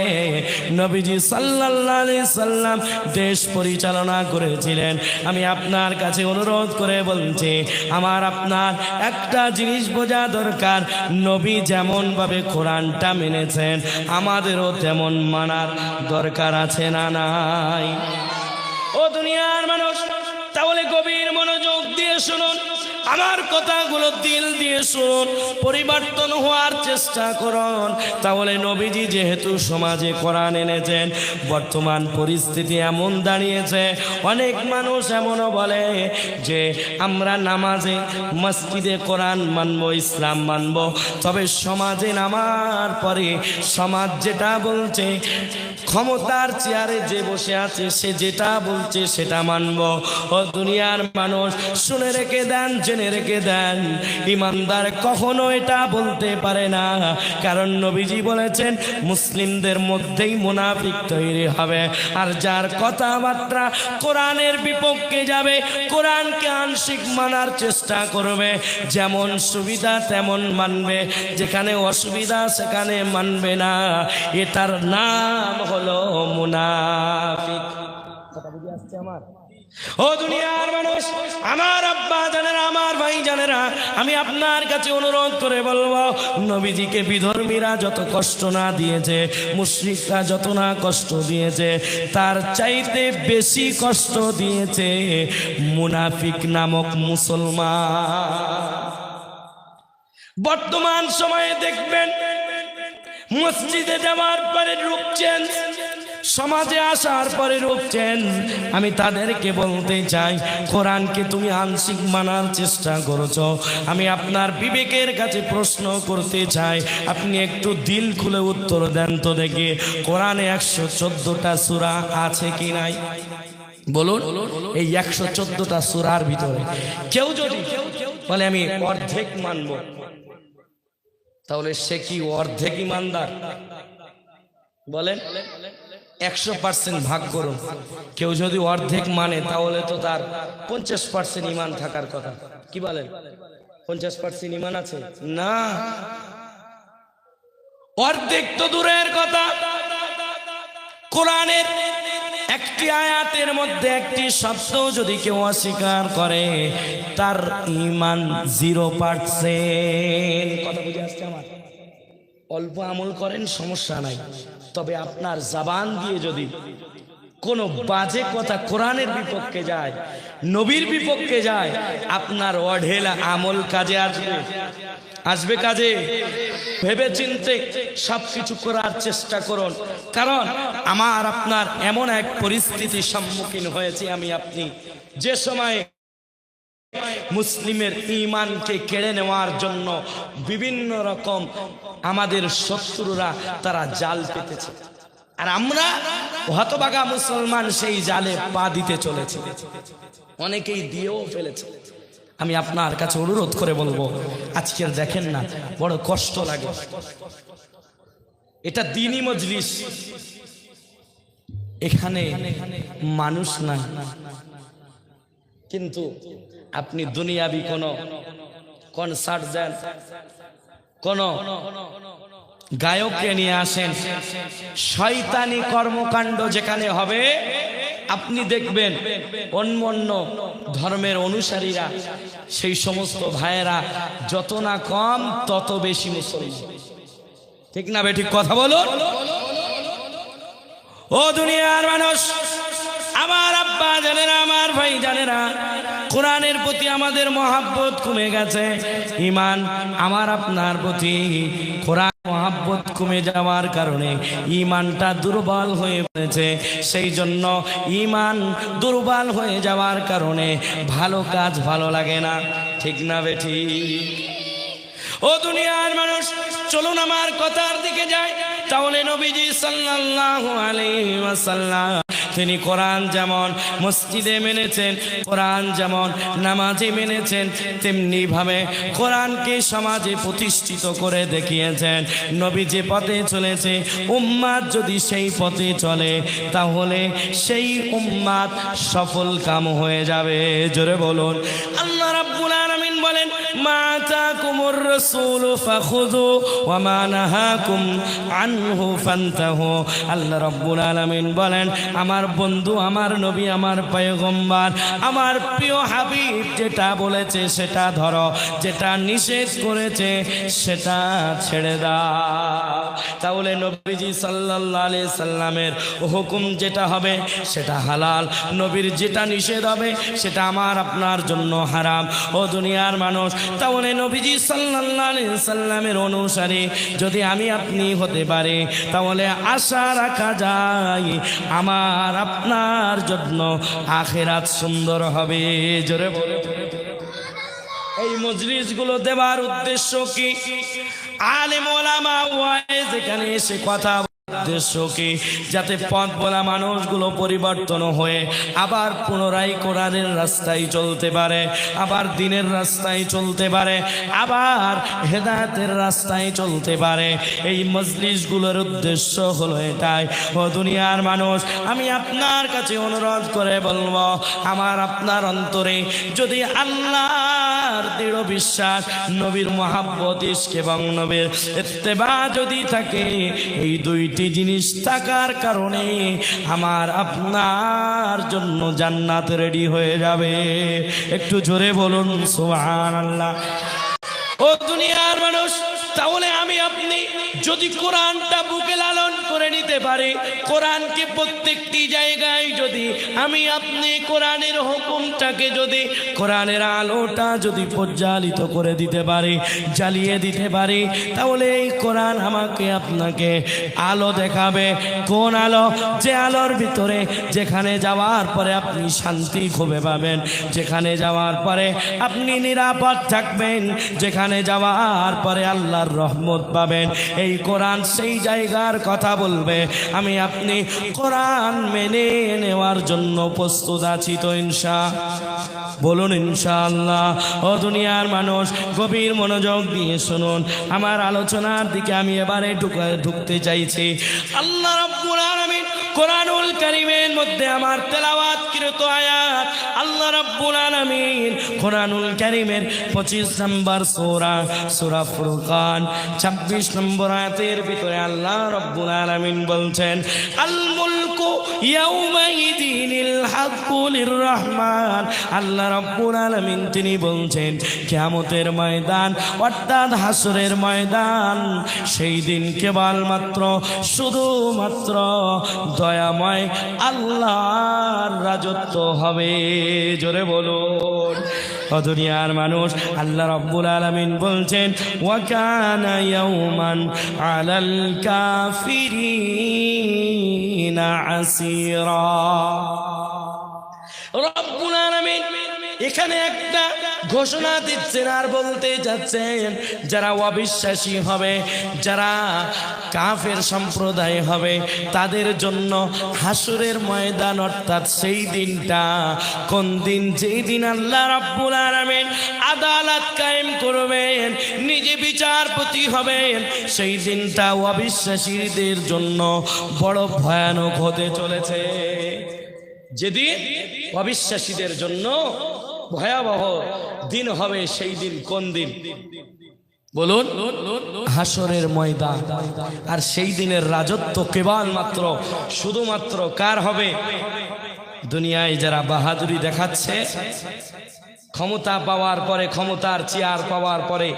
নবীজি সাল্লাল্লাহু আলাইহি সাল্লাম দেশ পরিচালনা করেছিলেন। আমি আপনার কাছে অনুরোধ করে বলছি, আমার আপনার একটা জিনিস বোঝা দরকার, নবী যেমনভাবে কোরআনটা মেনেছেন আমাদেরও তেমন মানার দরকার আছে না নাই? ও দুনিয়ার মানুষ, তাহলে গভীর মনোযোগ দিয়ে শুনুন, আমার কথাগুলো দিল দিয়ে শুনুন, পরিবর্তন হওয়ার চেষ্টা করুন। তাহলে নবীজি যেহেতু সমাজে কোরআন এনেছেন, বর্তমান পরিস্থিতি এমন দাঁড়িয়েছে, অনেক মানুষ এমনও বলে যে আমরা নামাজে মসজিদে কোরআন মানবো, ইসলাম মানবো, তবে সমাজে নামার পরে সমাজ যেটা বলছে, ক্ষমতার চেয়ারে যে বসে আছে সে যেটা বলছে সেটা মানবো। ও দুনিয়ার মানুষ, শুনে রেখে দেন, জেনে রেখে দেন, ইমানদার কখনো এটা বলতে পারে না। কারণ নবীজি বলেছেন মুসলিমদের মধ্যেই মুনাফিক তৈরি হবে, আর যার কথাবার্তা কোরআনের বিপক্ষে যাবে, কোরআনকে আংশিক মানার চেষ্টা করবে, যেমন সুবিধা তেমন মানবে, যেখানে অসুবিধা সেখানে মানবে না, এটার নাম হলো মুনাফিক। কথা বুঝে আসছে আমার? ও দুনিয়ার মানুষ, আমার আব্বা জানেরা, আমার ভাই জানেরা, আমি আপনার কাছে অনুরোধ করে বলবো, নবীজিকে বিধর্মীরা যত কষ্ট না দিয়েছে, মুশরিকরা যত না কষ্ট দিয়েছে, তার চাইতে বেশি কষ্ট দিয়েছে মুনাফিক নামক মুসলমান। বর্তমান সময়ে দেখবেন মসজিদে যাওয়ার পরে রূপ চেঞ্জ, সমাজে আসার পরে রূপ চেঞ্জ। আমি তাদেরকে বলতে চাই, কোরআনকে তুমি আংশিক মানার চেষ্টা করেছো। আমি আপনার বিবেকের কাছে প্রশ্ন করতে চাই, আপনি একটু দিল খুলে উত্তর দেন তো দেখি, কোরআনে 114টা সূরা আছে কি নাই? বলুন। এই 114টা সূরার ভিতরে কেউ যদি বলে আমি অর্ধেক মানবো, তাহলে সে কি অর্ধেক ইমানদার? বলেন। 100% ভাগ করুন। কেউ যদি অর্ধেক মানে তাহলে তো তার 50% ইমান থাকার কথা। কি বলেন? 50% ইমান আছে না? অর্ধেক তো দূরের কথা, কোরআনের একটি আয়াতের মধ্যে একটি শব্দ যদি কেউ অস্বীকার করে, তার ইমান 0%। কথা বুঝে আসছে আমার? অল্প আমল করেন সমস্যা নাই, তবে আপনার জবান দিয়ে যদি কোনো বাজে কথা কোরআনের বিপক্ষে যায়, নবীর বিপক্ষে যায়, আপনার অঢেলা আমল কাজে আসবে? আসবে কাজে? ভেবে চিন্তে সবকিছু করার চেষ্টা করুন। কারণ আমার আপনার এমন এক পরিস্থিতির সম্মুখীন হয়েছি আমি আপনি, যে সময় মুসলিমের ঈমানকে কেড়ে নেওয়ার জন্য বিভিন্ন রকম আমাদের শত্রুরা তারা জাল পেতেছে, আর আমরা হতভাগা মুসলমান সেই জালে পা দিতে চলেছে, অনেকেই দিয়েও ফেলেছে। আমি আপনার কাছে অনুরোধ করে বলবো, আজকের দেখেন না, বড় কষ্ট লাগে, এটা দ্বীনি মজলিস, এখানে মানুষ নাই, কিন্তু আপনি দুনিয়াবি কোনো কনসার্ট দেন, কোন গায়ককে নিয়ে আসেন, শয়তানি কর্মকাণ্ড যেখানে হবে আপনি দেখবেন অন্য অন্য ধর্মের অনুসারীরা সেই সমস্ত ভাইয়েরা যত না কম তত বেশি মুসলমান। ঠিক না বে ঠিক কথা বলুন। ও দুনিয়ার মানুষ, আমার আব্বা জানেরা, আমার ভাই জানেরা, কোরআনের প্রতি আমাদের মহাব্বত কমে গেছে। ঈমান আমার আপনার প্রতি কোরআন মহাব্বত কমে যাওয়ার কারণে ঈমানটা দুর্বল হয়ে পড়েছে। সেই জন্য ঈমান দুর্বল হয়ে যাওয়ার কারণে ভালো কাজ ভালো লাগে না। ঠিক না বেঠি? ও দুনিয়ার মানুষ, চলুন আমার কথার দিকে যাই। তাহলে নবীজি সাল্লাল্লাহু আলাইহি ওয়াসাল্লাম তিনি কোরআন যেমন মসজিদে মেনেছেন, কোরআন যেমন নামাজে মেনেছেন, তেমনি ভাবে কোরআনকে সমাজে প্রতিষ্ঠিত করে দেখিয়েছেন। নবী যে পথে চলেছে, উম্মাত যদি সেই পথে চলে তাহলে সেই উম্মাত সফল কাম হয়ে যাবে। জোরে বলুন। আল্লাহ রাব্বুল আলামিন বলেন, মা আতাকুমুর রাসূলু ফাখুযু ওয়া মা নাহাকুম আনহু ফান্তাহু। আল্লাহ রাব্বুল আলামিন বলেন, আমার বন্ধু, আমার নবী, আমার পয়গম্বর, আমার প্রিয় হাবিব যেটা বলেছে সেটা ধরো, যেটা নিষেধ করেছে সেটা ছেড়ে দাও। তাহলে নবীজি সাল্লাল্লাহু আলাইহি সাল্লামের হুকুম যেটা হবে সেটা হালাল, নবীর যেটা নিষেধ হবে সেটা আমার আপনার জন্য হারাম। ও দুনিয়ার মানুষ, তাহলে নবীজি সাল্লাল্লাহু আলাইহি সাল্লামের অনুসারী যদি আমি আপনি হতে পারি তাহলে আশা রাখা যায় আমার আপনার জন্য আখিরাত সুন্দর হবে। জোরে বলে। এই মজলিসগুলো দেওয়ার উদ্দেশ্য কি? আলেম ওলামা ওয়াইজ এখানে এসে কথা উদ্দেশ্য কি? যাতে পথ বলা মানুষগুলো পরিবর্তন হয়ে আবার পুনরায় কোরআনের রাস্তায় চলতে পারে, আবার দ্বীনের রাস্তায় চলতে পারে, আবার হেদায়েতের রাস্তায় চলতে পারে। এই মজলিসগুলোর উদ্দেশ্য হলো এটাই। ও দুনিয়ার মানুষ, আমি আপনার কাছে অনুরোধ করে বলবো, আমার আপনার অন্তরে যদি আল্লাহর দৃঢ় বিশ্বাস, নবীর মহাব্বত, ইশক এবং নবীর ইত্তেবা যদি থাকে, এই দুইটি জিনিস থাকার কারণে আমার আপনার জন্য জান্নাত রেডি হয়ে যাবে। একটু জোরে বলুন সুবহানাল্লাহ। ও দুনিয়ার মানুষ, তাহলে আমি আপনি যদি কোরআনটা বুকে লালন করে নিতে পারি, কোরআনকে প্রত্যেকটি জায়গায় যদি আমি আপনি কোরআনের হুকুমটাকে যদি, কোরআনের আলোটা যদি প্রজ্বালিত করে দিতে পারি, জ্বালিয়ে দিতে পারি, তাহলে এই কোরআন আমাকে আপনাকে আলো দেখাবে। কোন আলো? যে আলোর ভিতরে যেখানে যাওয়ার পরে আপনি শান্তি খুঁজে পাবেন, যেখানে যাওয়ার পরে আপনি নিরাপদ থাকবেন, যেখানে যাওয়ার পরে আল্লাহর রহমত পাবেন। এই কোরআন সেই জায়গার কথা বলবে। আমি আপনি কোরআন মেনে নেওয়ার জন্য প্রস্তুত আছি তো বলুন ইনশাআল্লাহ। ও দুনিয়ার মানুষ, গভীর মনোযোগ দিয়ে শুনুন আমার আলোচনার দিকে আমি এবারে ঢুকতে চাইছি। আল্লাহ রাব্বুল আলামিন কোরআনুল কারীমের মধ্যে আমার তেলাওয়াতকৃত আয়াত, আল্লাহ রাব্বুল আলামিন কোরআনুল কারীমের 25 নম্বর সূরা, সূরা ফুরকান 26 নম্বর আয়াতের ভিতরে আল্লাহ রাব্বুল আলামিন বলছেন, আল মুলকু ইয়াউমাইদিনিল হাক্কু লিররহমান। আল্লাহ রাব্বুল আলামিন তিনি বলছেন, কিয়ামতের ময়দান অর্থাৎ হাসরের ময়দান, সেই দিন কেবলমাত্র শুধুমাত্র দয়াময় আল্লাহর রাজত্ব হবে। জোরে বলুন। ও দুনিয়ার মানুষ, আল্লাহ রাব্বুল আলামিন বলছেন, ওয়া কানা ইয়াওমান আলাল কাফিরিনা আসীরা। রাব্বুল আলামিন এখানে একটা ঘোষণা দিচ্ছেন আর বলতে যাচ্ছেন, যারা অবিশ্বাসী হবে, যারা কাফের সম্প্রদায় হবে, তাদের জন্য হাসরের ময়দান অর্থাৎ সেই দিনটা কোন দিন? যেই দিন আল্লাহ রাব্বুল আলামিন আদালত কায়েম করবেন, নিজে বিচারপতি হবেন, সেই দিনটা অবিশ্বাসীদের জন্য বড় ভয়ানক হতে চলেছে। যেদিন অবিশ্বাসীদের জন্য ভয়াবহ দিন হবে, সেই দিন কোন দিন? বলুন, হাসরের ময়দান। আর সেই দিনের রাজত্ব কেবলমাত্র শুধুমাত্র কার হবে? দুনিয়ায় যারা বাহাদুরি দেখাচ্ছে, ক্ষমতা পাওয়ার পরে, ক্ষমতার চেয়ার পাওয়ার পরে,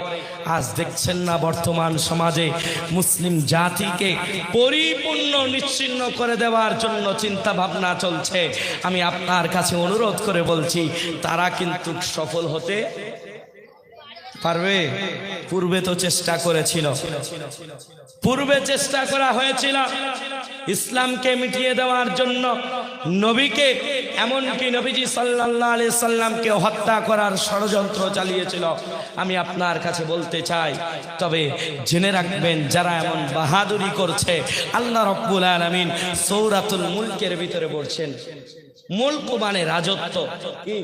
আজ দেখছেন না বর্তমান সমাজে মুসলিম জাতিকে পরিপূর্ণ নিশ্চিহ্ন করে দেওয়ার জন্য চিন্তা ভাবনা চলছে। আমি আপনার কাছে অনুরোধ করে বলছি, তারা কিন্তু সফল হতে পারবে? পূর্বে তো চেষ্টা করেছিল, পূর্বে চেষ্টা করা হয়েছিল ইসলামকে মিটিয়ে দেওয়ার জন্য, নবীকে, এমনকি নবীজি সাল্লাল্লাহু আলাইহি সাল্লামকে হত্যা করার ষড়যন্ত্র চালিয়েছিল। আমি আপনার কাছে বলতে চাই, তবে জেনে রাখবেন, যারা এমন বাহাদুরি করছে, আল্লাহ রাব্বুল আলামিন সূরাতুল মুলকের ভিতরে বলছেন, মুলক মানে রাজত্ব। কি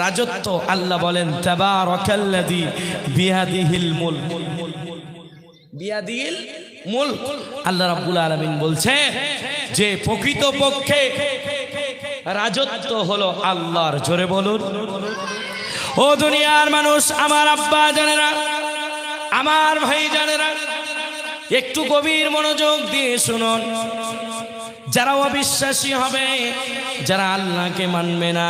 রাজত্ব? আল্লাহ বলেন তাবারাকাল্লাযী বিয়াদিহিল মুলক, বিয়াদিহিল মুলক। আল্লাহ রাব্বুল আলামিন বলছে যে প্রকৃতপক্ষে রাজত্ব হলো আল্লাহর। জোরে বলুন। ও দুনিয়ার মানুষ, আমার আব্বা জানেরা, আমার ভাই জানেরা, একটু গভীর মনোযোগ দিয়ে শুনুন। যারা অবিশ্বাসী হবে, যারা আল্লাহকে মানবে না,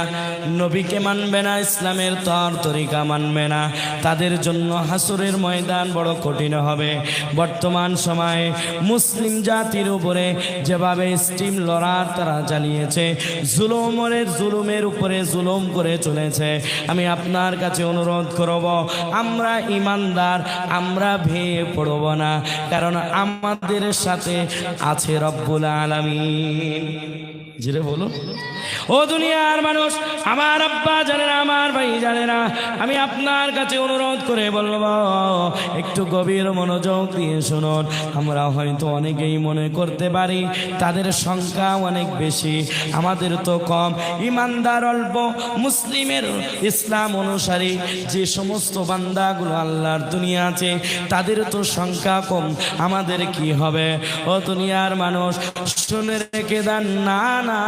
নবীকে মানবে না, ইসলামের তর তরিকা মানবে না, তাদের জন্য হাসরের ময়দান বড় কঠিন হবে। বর্তমান সময়ে মুসলিম জাতির উপরে যেভাবে স্টিম লড়ার তারা চালিয়েছে, জুলুমের উপরে জুলুম করে চলেছে, আমি আপনার কাছে অনুরোধ করব, আমরা ইমানদার, আমরা ভেঙে পড়ব না, কারণ আমাদের সাথে আছে রব্বুল আলামিন। জিরে বলো। ও দুনিয়ার মানুষ, আমার আব্বা জানেরা, আমার ভাই জানেরা, আমি আপনার কাছে অনুরোধ করে বলবো, একটু গভীর মনোযোগ দিয়ে শুনুন। আমরা হয়তো অনেকেই মনে করতে পারি তাদের সংখ্যা অনেক বেশি, আমাদের তো কম, ইমানদার অল্প, মুসলিমের ইসলাম অনুসারী যে সমস্ত বান্দাগুলো আল্লাহর দুনিয়া আছে তাদের তো সংখ্যা কম, আমাদের কি হবে? ও দুনিয়ার মানুষ, শুনে রেখে দেন, না না,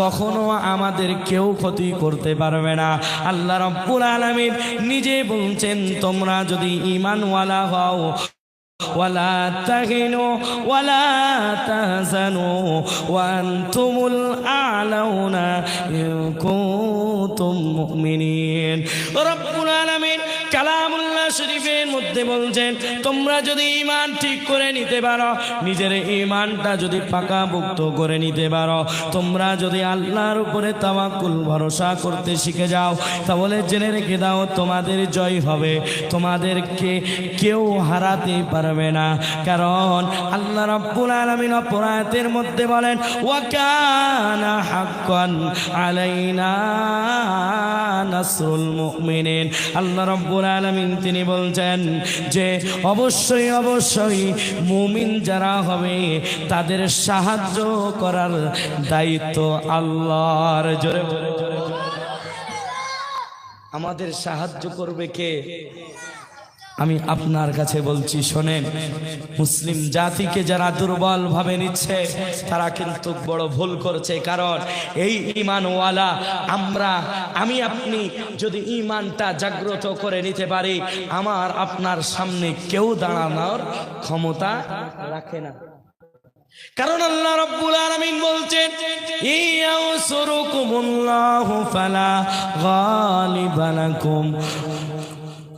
কখনো আমাদের কেউ ক্ষতি করতে পারবে না। আল্লাহ রাব্বুল আলামিন নিজে বলছেন, তোমরা যদি ঈমানওয়ালা হও, ওয়ালা তাহিনু ওয়ালা তাহজানু ওয়া আনতুমুল আ'লাউনা ইন কুনতুম মুমিনিন। রব্বুল আলামিন কালামুল্লাহ শরীফের মধ্যে বলছেন, তোমরা যদি ঈমান ঠিক করে নিতে পারো, নিজের ঈমানটা যদি পাকাপোক্ত করে নিতে পারো, তোমরা যদি আল্লাহর উপরে তাওয়াক্কুল ভরসা করতে শিখে যাও, তাহলে জেনে রেখে দাও, তোমাদের জয় হবে, তোমাদেরকে কেউ হারাতে পারবে না। কারণ আল্লাহ রাব্বুল আলামিন অপর আয়াতের মধ্যে বলেন, ওয়া কানা হাক্কান আলাইনা নাসরুল মুমিনিন। আল্লাহ রাব্বুল আলামিন তিনি বলছেন যে অবশ্যই অবশ্যই মুমিন যারা হবে তাদের সাহায্য করার দায়িত্ব আল্লাহর। জোরে বলে, আমাদের সাহায্য করবে কে? আমি আপনার কাছে বলছি, শোনেন, মুসলিম জাতিকে যারা দুর্বল ভাবে নিচ্ছে তারা কিন্তু বড় ভুল করছে। কারণ এই ঈমানওয়ালা আমি আপনি যদি ঈমানটা জাগ্রত করে নিতে পারি, আমার আপনার সামনে কেউ দাঁড়ানোর ক্ষমতা রাখে না। কারণ আল্লাহ রাব্বুল আলামিন বলছেন, ইয়ানসুরুকুমুল্লাহু ফালা গালিবা লাকুম।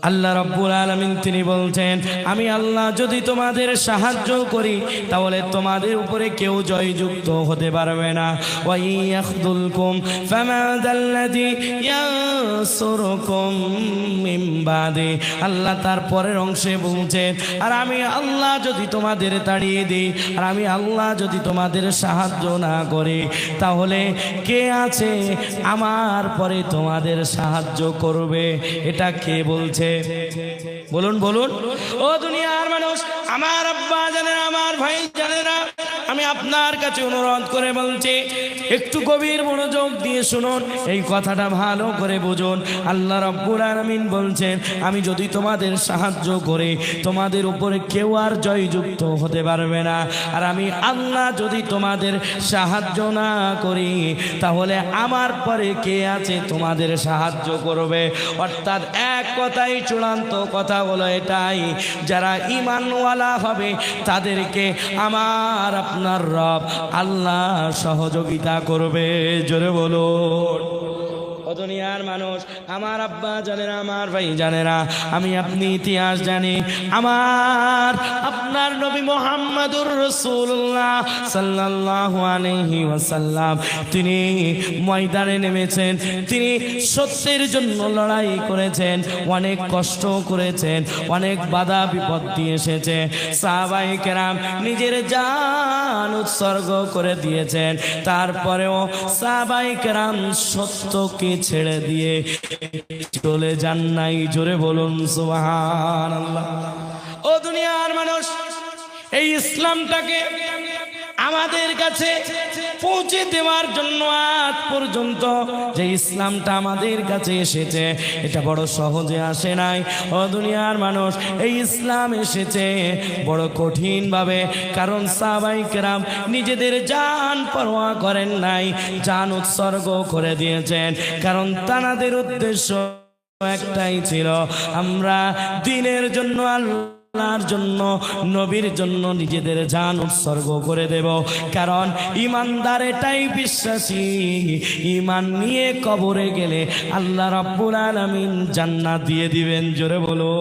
আল্লাহ রাব্বুল আলামিন তিনি বলছেন, আমি আল্লাহ যদি তোমাদের সাহায্য করি তাহলে তোমাদের উপরে কেউ জয়যুক্ত হতে পারবে না। ওয়া ইয়াখযুলকুম ফামাযাল্লাযী ইয়ানসুরুকুম মিন বাদি। আল্লাহ তার পরের অংশে বলছেন, আর আমি আল্লাহ যদি তোমাদের তাড়িয়ে দিই, আর আমি আল্লাহ যদি তোমাদের সাহায্য না করি, তাহলে কে আছে আমার পরে তোমাদের সাহায্য করবে? এটা কে বলছে? বলুন বলুন। ও দুনিয়ার মানুষ, আমার আব্বা জানেরা, আমার ভাই জানেরা, আমি আপনার কাছে অনুরোধ করে বলছি, একটু গভীর মনোযোগ দিয়ে শুনুন, এই কথাটা ভালো করে বুঝুন। আল্লাহ রাব্বুল আলামিন বলছেন, আমি যদি তোমাদের সাহায্য করি, তোমাদের উপরে কেউ আর জয়যুক্ত হতে পারবে না। আর আমি আল্লাহ যদি তোমাদের সাহায্য না করি, তাহলে আমার পরে কে আছে তোমাদের সাহায্য করবে? অর্থাৎ এক কথাই চূড়ান্ত কথা হলো এটাই, যারা ঈমানওয়ালা হবে তাদেরকে আমার আপনার রব আল্লাহ সহযোগিতা করবে। জোরে বলুন। ও দুনিয়ার মানুষ, আমার আব্বা জানেরা, আমার ভাই জানেরা, আমি আপনি ইতিহাস জানি। আমার আপনার নবী মুহাম্মদুর রাসূলুল্লাহ সাল্লাল্লাহু আলাইহি ওয়াসাল্লাম তিনি ময়দানে নেমেছেন, তিনি সত্যের জন্য লড়াই করেছেন, অনেক কষ্ট করেছেন, অনেক বাধা বিপত্তি এসেছে। সাহাবায়ে কেরাম নিজের জান উৎসর্গ করে দিয়েছেন, তারপরেও সাহাবায়ে কেরাম সত্যকে ছেড়ে দিয়ে চলে যান নাই। জোরে বলুন সুবহানাল্লাহ। ও দুনিয়ার মানুষ, এই ইসলামটাকে আমাদের কাছে পৌঁছে দেওয়ার জন্য আজ পর্যন্ত যে ইসলামটা আমাদের কাছে এসেছে, এটা বড় সহজে আসে নাই। ও দুনিয়ার মানুষ, এই ইসলাম এসেছে বড় কঠিন ভাবে, কারণ সাহাবায়ে কেরাম নিজেদের জান পরোয়া করেন নাই, জান উৎসর্গ করে দিয়েছেন, কারণ তাদের উদ্দেশ্য একটাই ছিল, আমরা দ্বীনের জন্য, আল্লাহর জন্য, নবীর জন্য নিজেদের জান উৎসর্গ করে দেব। কারণ ঈমানদার এটাই বিশ্বাসী, ঈমান নিয়ে কবরে গেলে আল্লাহ রাব্বুল আলামিন জান্নাত দিয়ে দিবেন। জোরে বলো।